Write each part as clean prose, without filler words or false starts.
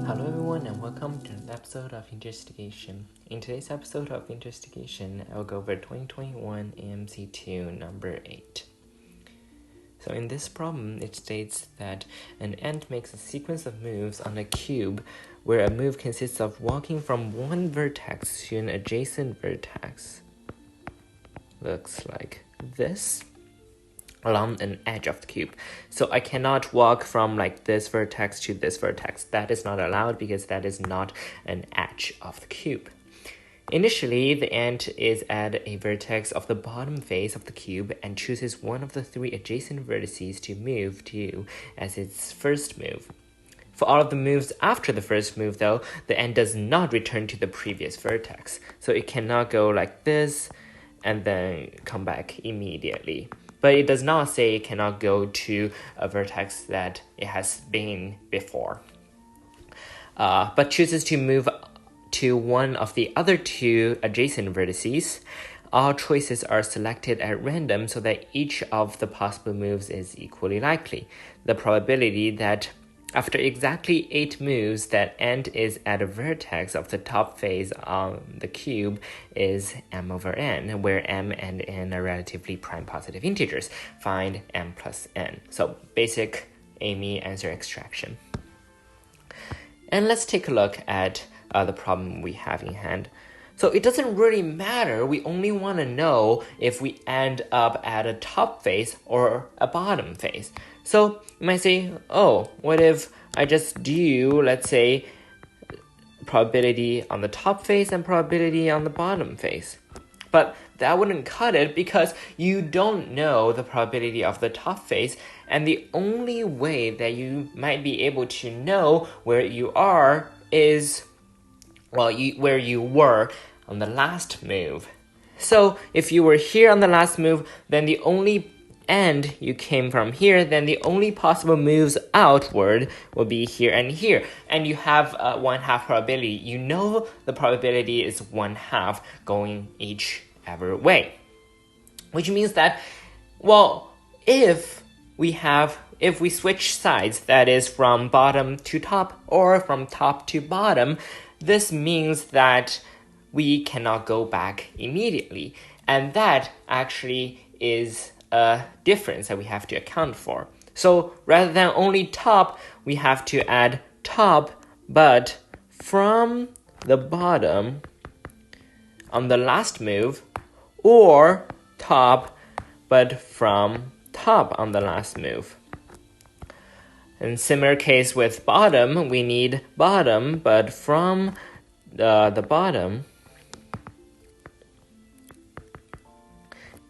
Hello everyone and welcome to an episode of Investigation. In today's episode of Investigation, I'll go over 2021 AMC2 number 8. So in this problem, it states that an ant makes a sequence of moves on a cube where a move consists of walking from one vertex to an adjacent vertex. Looks like this. Along an edge of the cube. So I cannot walk from like this vertex to this vertex. That is not allowed because that is not an edge of the cube. Initially, the ant is at a vertex of the bottom face of the cube and chooses one of the three adjacent vertices to move to as its first move. For all of the moves after the first move, though, the ant does not return to the previous vertex. So it cannot go like this and then come back immediately. But it does not say it cannot go to a vertex that it has been before. But chooses to move to one of the other two adjacent vertices. All choices are selected at random so that each of the possible moves is equally likely. The probability that after exactly 8 moves, that ant is at a vertex of the top face on the cube is m over n, where m and n are relatively prime positive integers. Find m plus n. So basic AIME answer extraction. And let's take a look at the problem we have in hand. So it doesn't really matter. We only want to know if we end up at a top face or a bottom face. So you might say, oh, what if I just do, let's say, probability on the top face and probability on the bottom face? But that wouldn't cut it because you don't know the probability of the top face, and the only way that you might be able to know where you are is, well, where you were on the last move. So if you were here on the last move, then the only end you came from here, then the only possible moves outward will be here and here. And you have 1/2 probability. You know the probability is 1/2 going each-ever way. Which means that, well, if we switch sides, that is from bottom to top or from top to bottom, this means that we cannot go back immediately. And that actually is a difference that we have to account for. So rather than only top, we have to add top, but from the bottom on the last move, or top, but from top on the last move. In similar case with bottom, we need bottom, but from the bottom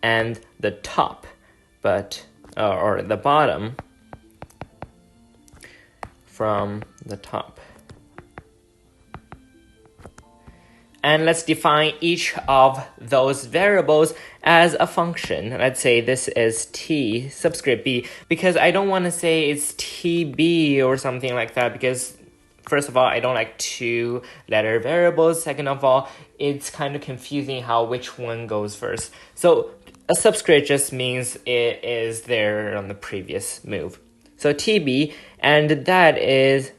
and the top, but or the bottom from the top. And let's define each of those variables as a function. Let's say this is t subscript b, because I don't want to say it's tb or something like that, because first of all, I don't like 2-letter variables. Second of all, it's kind of confusing which one goes first. So a subscript just means it is there on the previous move. So tb, and that is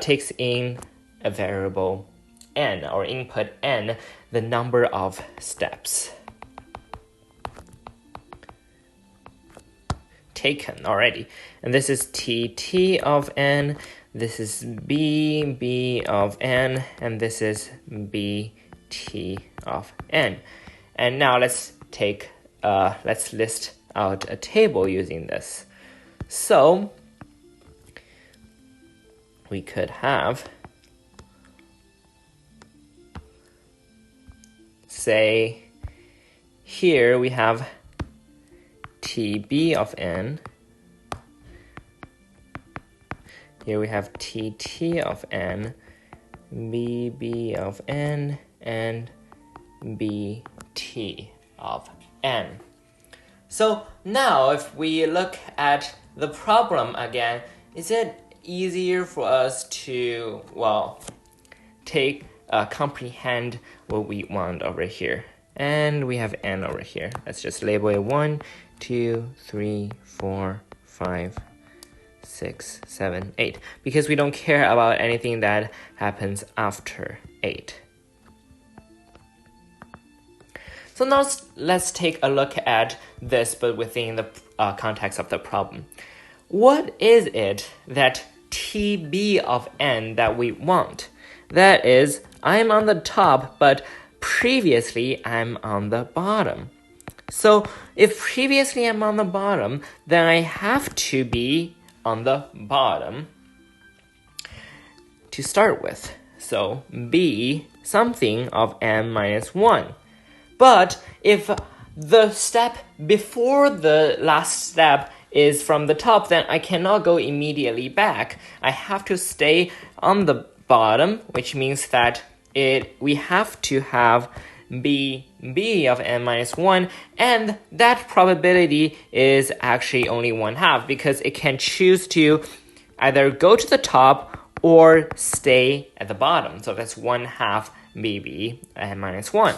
takes in a variable n, or input n, the number of steps taken already. And this is t of n, this is b of n, and this is bt of n. And now let's list out a table using this. So we could have, say, here we have tb of n, here we have tt of n, bb of n, and bt of n. So now if we look at the problem again, is it easier for us to, comprehend what we want over here? And we have n over here. Let's just label it 1, 2, 3, 4, 5, 6, 7, 8, because we don't care about anything that happens after 8. So now let's take a look at this, but within the context of the problem. What is it that TB of n that we want? That is, I'm on the top, but previously I'm on the bottom. So if previously I'm on the bottom, then I have to be on the bottom to start with. So b something of n minus 1. But if the step before the last step is from the top, then I cannot go immediately back. I have to stay on the bottom, which means that we have to have b of n minus 1, and that probability is actually only 1/2 because it can choose to either go to the top or stay at the bottom. So that's 1/2 bb n minus 1.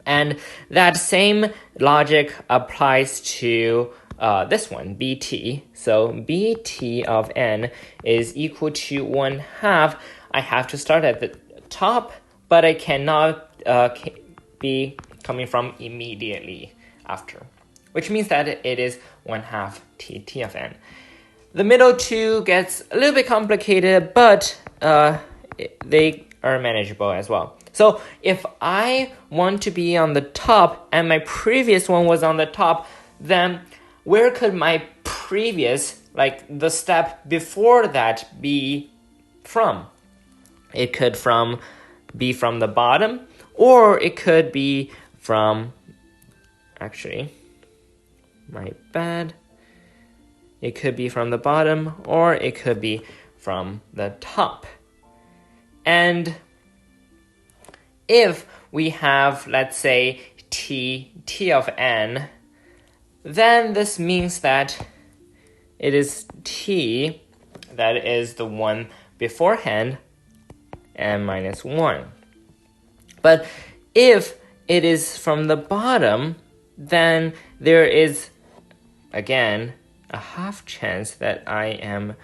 And that same logic applies to this one, bt. So bt of n is equal to 1/2. I have to start at the top, but I cannot be coming from immediately after, which means that it is 1/2 tt of n. The middle two gets a little bit complicated, but they are manageable as well. So if I want to be on the top and my previous one was on the top, then where could my previous, like the step before that, be from? It could be from the bottom, or it could be from, actually, my bad. It could be from the bottom, or it could be from the top. And if we have, let's say, t of n, then this means that it is t, that is the one beforehand, n minus 1. But if it is from the bottom, then there is, again, a half chance that I am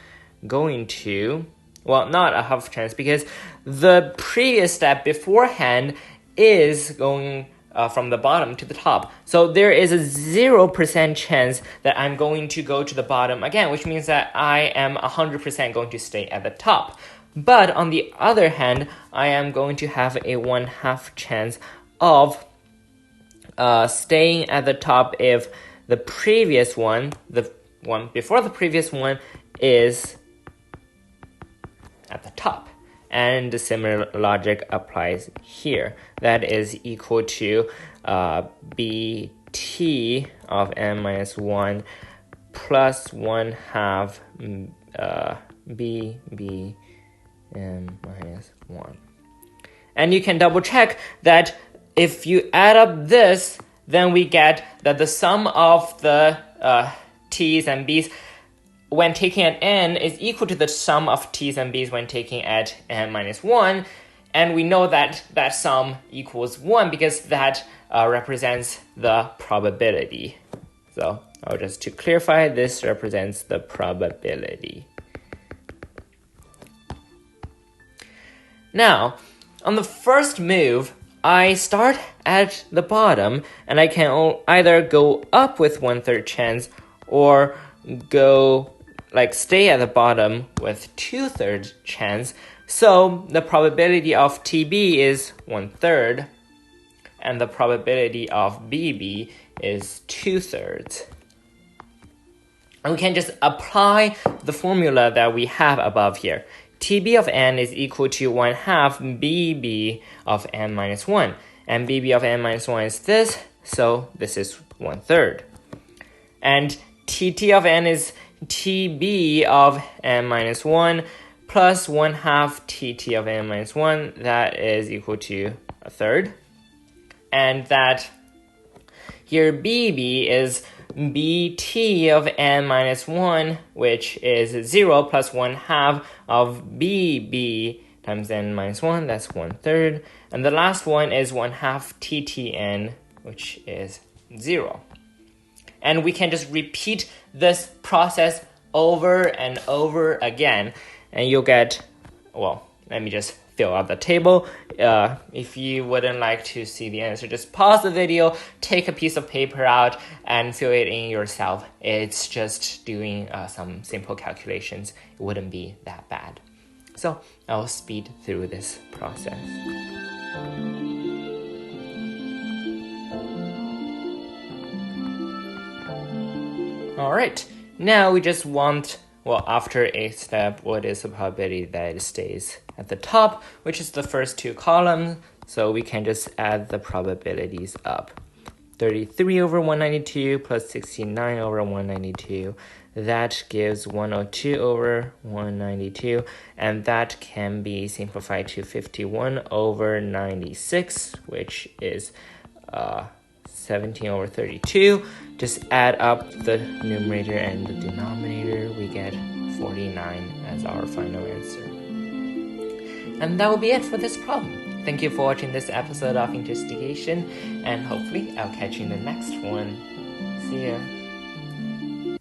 going to, well, not a half chance, because the previous step beforehand is going from the bottom to the top. So there is a 0% chance that I'm going to go to the bottom again, which means that I am 100% going to stay at the top. But on the other hand, I am going to have a 1/2 chance of staying at the top if the previous one, the one before the previous one, is at the top. And the similar logic applies here. That is equal to bt of n minus 1 plus 1/2 bb n minus 1. And you can double check that if you add up this, then we get that the sum of the t's and b's when taking at n is equal to the sum of t's and b's when taking at n minus 1. And we know that that sum equals 1 because that represents the probability. So just to clarify, this represents the probability. Now, on the first move, I start at the bottom, and I can either go up with 1/3 chance or go, stay at the bottom with 2/3 chance. So the probability of TB is 1/3, and the probability of BB is 2/3. And we can just apply the formula that we have above here. TB of n is equal to 1/2 BB of n minus 1. And BB of n minus 1 is this, so this is 1/3. And TT of n is TB of n minus 1 plus 1/2 TT of n minus 1. That is equal to 1/3. And that here BB is BT of n minus 1, which is 0 plus 1/2 of BB times n minus 1, that's 1/3. And the last one is 1/2 TTN, which is 0. And we can just repeat this process over and over again, and you'll get, well, let me just fill out the table. If you wouldn't like to see the answer, just pause the video, take a piece of paper out, and fill it in yourself. It's just doing some simple calculations. It wouldn't be that bad. So I'll speed through this process. All right, now we just want, well, after a step, what is the probability that it stays at the top, which is the first two columns. So we can just add the probabilities up. 33 over 192 plus 69 over 192. That gives 102 over 192. And that can be simplified to 51 over 96, which is 17 over 32. Just add up the numerator and the denominator. We get 49 as our final answer. And that will be it for this problem. Thank you for watching this episode of Investigation, and hopefully I'll catch you in the next one. See ya.